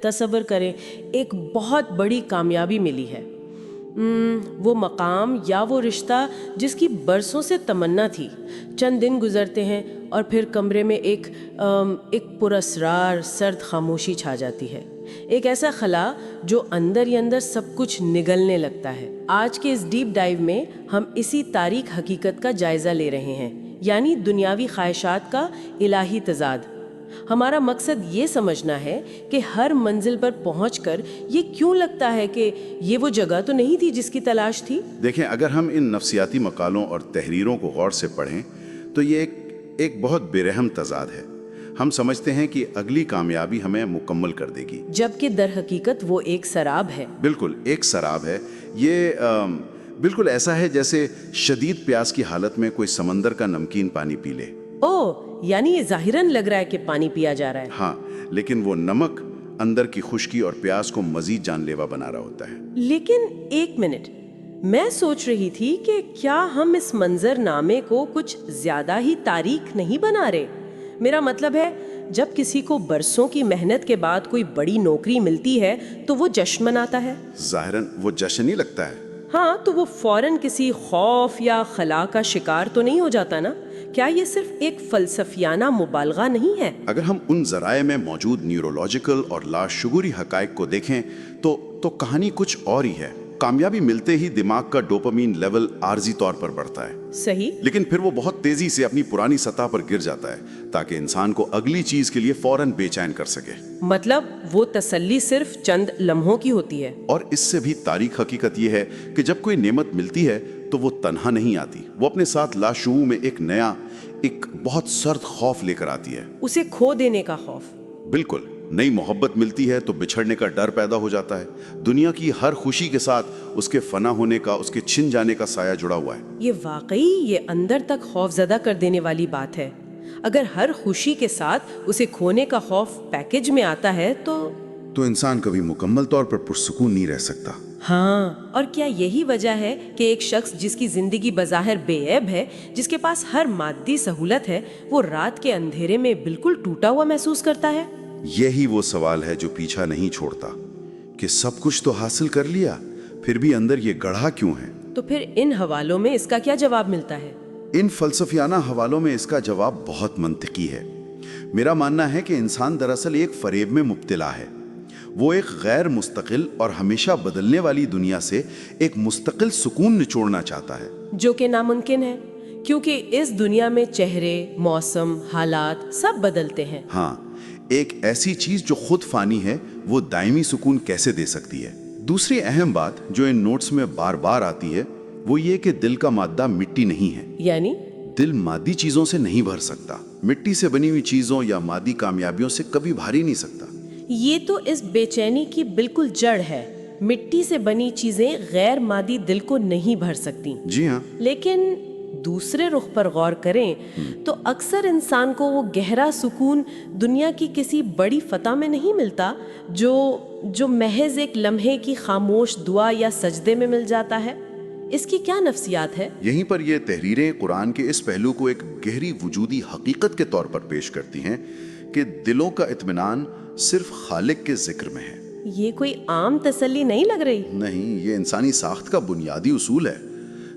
تصور کریں ایک بہت بڑی کامیابی ملی ہے، وہ مقام یا وہ رشتہ جس کی برسوں سے تمنا تھی، چند دن گزرتے ہیں اور پھر کمرے میں ایک پراسرار سرد خاموشی چھا جاتی ہے، ایک ایسا خلا جو اندر ہی اندر سب کچھ نگلنے لگتا ہے۔ آج کے اس ڈیپ ڈائیو میں ہم اسی تاریک حقیقت کا جائزہ لے رہے ہیں، یعنی دنیاوی خواہشات کا الہی تضاد۔ ہمارا مقصد یہ سمجھنا ہے کہ ہر منزل پر پہنچ کر یہ کیوں لگتا ہے کہ یہ وہ جگہ تو نہیں تھی جس کی تلاش تھی۔ دیکھیں، اگر ہم ان نفسیاتی مقالوں اور تحریروں کو غور سے پڑھیں تو یہ ایک بہت بے رحم تضاد ہے۔ ہم سمجھتے ہیں کہ اگلی کامیابی ہمیں مکمل کر دے گی، جبکہ در حقیقت وہ ایک سراب ہے۔ بالکل ایک سراب ہے۔ یہ بالکل ایسا ہے جیسے شدید پیاس کی حالت میں کوئی سمندر کا نمکین پانی پی لے۔ یعنی یہ ظاہراً لگ رہا ہے کہ پانی پیا جا رہا ہے، ہاں، لیکن وہ نمک اندر کی خشکی اور پیاس کو مزید جان لیوا بنا رہا ہوتا ہے۔ لیکن ایک منٹ، میں سوچ رہی تھی کہ کیا ہم اس منظر نامے کو کچھ زیادہ ہی تاریک نہیں بنا رہے؟ میرا مطلب ہے، جب کسی کو برسوں کی محنت کے بعد کوئی بڑی نوکری ملتی ہے تو وہ جشن مناتا ہے۔ ظاہراً وہ جشن ہی لگتا ہے۔ ہاں، تو وہ فوراً کسی خوف یا خلا کا شکار تو نہیں ہو جاتا نا؟ کیا یہ صرف ایک فلسفیانہ مبالغہ نہیں ہے؟ اگر ہم ان ذرائع میں موجود نیورولوجیکل اور لاشعوری حقائق کو دیکھیں تو کہانی کچھ اور ہی ہے۔ کامیابی ملتے ہی دماغ کا ڈوپامین لیول عارضی طور پر بڑھتا ہے، صحیح، لیکن پھر وہ بہت تیزی سے اپنی پرانی سطح پر گر جاتا ہے تاکہ انسان کو اگلی چیز کے لیے فوراً بے چین کر سکے۔ مطلب وہ تسلی صرف چند لمحوں کی ہوتی ہے۔ اور اس سے بھی تاریک حقیقت یہ ہے کہ جب کوئی نعمت ملتی ہے تو وہ تنہا نہیں آتی، وہ اپنے ساتھ لاشعور میں ایک بہت سرد خوف لے کر آتی ہے، اسے کھو دینے کا خوف۔ بالکل۔ نئی محبت ملتی ہے تو بچھڑنے کا ڈر پیدا ہو جاتا ہے۔ دنیا کی ہر خوشی کے ساتھ اس کے فنا ہونے کا، اس کے چھن جانے کا سایہ جڑا ہوا ہے۔ یہ واقعی یہ اندر تک خوف زدہ کر دینے والی بات ہے۔ اگر ہر خوشی کے ساتھ اسے کھونے کا خوف پیکج میں آتا ہے تو انسان کبھی مکمل طور پر پرسکون نہیں رہ سکتا۔ ہاں، اور کیا یہی وجہ ہے کہ ایک شخص جس کی زندگی بظاہر بے عیب ہے، جس کے پاس ہر مادی سہولت ہے، وہ رات کے اندھیرے میں بالکل ٹوٹا ہوا محسوس کرتا ہے؟ یہی وہ سوال ہے جو پیچھا نہیں چھوڑتا کہ سب کچھ تو حاصل کر لیا، پھر بھی اندر یہ گڑھا کیوں ہے؟ تو پھر ان حوالوں میں اس کا کیا جواب ملتا ہے؟ ان فلسفیانہ حوالوں میں اس کا جواب بہت منطقی ہے۔ میرا ماننا ہے کہ انسان دراصل ایک فریب میں مبتلا ہے۔ وہ ایک غیر مستقل اور ہمیشہ بدلنے والی دنیا سے ایک مستقل سکون نچوڑنا چاہتا ہے، جو کہ ناممکن ہے، کیونکہ اس دنیا میں چہرے، موسم، حالات سب بدلتے ہیں۔ ہاں، ایک ایسی چیز جو خود فانی ہے وہ دائمی سکون کیسے دے سکتی ہے؟ دوسری اہم بات جو ان نوٹس میں بار بار آتی ہے وہ یہ کہ دل کا مادہ مٹی نہیں ہے، یعنی دل مادی چیزوں سے نہیں بھر سکتا، مٹی سے بنی ہوئی چیزوں یا مادی کامیابیوں سے کبھی بھر ہی نہیں سکتا۔ یہ تو اس بے چینی کی بالکل جڑ ہے۔ مٹی سے بنی چیزیں غیر مادی دل کو نہیں بھر سکتی۔ جی ہاں، لیکن دوسرے رخ پر غور کریں تو اکثر انسان کو وہ گہرا سکون دنیا کی کسی بڑی فتح میں نہیں ملتا جو محض ایک لمحے کی خاموش دعا یا سجدے میں مل جاتا ہے۔ اس کی کیا نفسیات ہے؟ یہیں پر یہ تحریریں قرآن کے اس پہلو کو ایک گہری وجودی حقیقت کے طور پر پیش کرتی ہیں کہ دلوں کا اطمینان صرف خالق کے ذکر میں ہے۔ یہ کوئی عام تسلی نہیں لگ رہی۔ نہیں، یہ انسانی ساخت کا بنیادی اصول ہے۔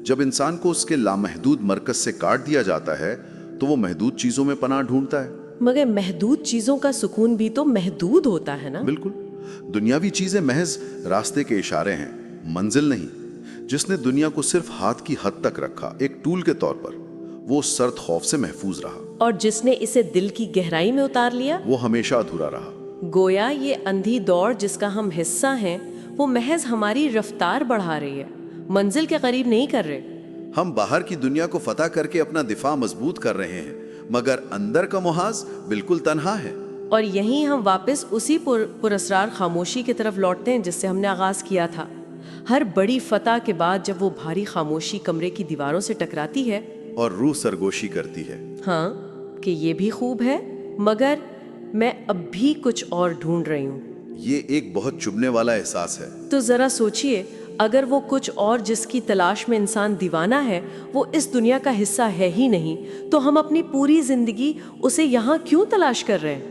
جب انسان کو اس کے لامحدود مرکز سے کاٹ دیا جاتا ہے تو وہ محدود چیزوں میں پناہ ڈھونڈتا ہے۔ مگر محدود چیزوں کا سکون بھی تو محدود ہوتا ہے نا؟ بالکل، دنیاوی چیزیں محض راستے کے اشارے ہیں، منزل نہیں۔ جس نے دنیا کو صرف ہاتھ کی حد تک رکھا، ایک ٹول کے طور پر، وہ سرد خوف سے محفوظ رہا، اور جس نے اسے دل کی گہرائی میں اتار لیا، وہ ہمیشہ ادھورا رہا۔ گویا یہ اندھی دوڑ جس کا ہم حصہ ہیں وہ محض ہماری رفتار بڑھا رہی ہے، منزل کے قریب نہیں کر رہے۔ ہم باہر کی دنیا کو فتح کر کے اپنا دفاع مضبوط کر رہے ہیں، مگر اندر کا محاذ بالکل تنہا ہے۔ اور یہیں ہم واپس اسی پراسرار خاموشی کی طرف لوٹتے ہیں جس سے ہم نے آغاز کیا تھا۔ ہر بڑی فتح کے بعد جب وہ بھاری خاموشی کمرے کی دیواروں سے ٹکراتی ہے اور روح سرگوشی کرتی ہے، ہاں، کہ یہ بھی خوب ہے مگر میں اب بھی کچھ اور ڈھونڈ رہی ہوں۔ یہ ایک بہت چبھنے والا احساس ہے۔ تو ذرا سوچئے، اگر وہ کچھ اور جس کی تلاش میں انسان دیوانہ ہے وہ اس دنیا کا حصہ ہے ہی نہیں تو ہم اپنی پوری زندگی اسے یہاں کیوں تلاش کر رہے ہیں؟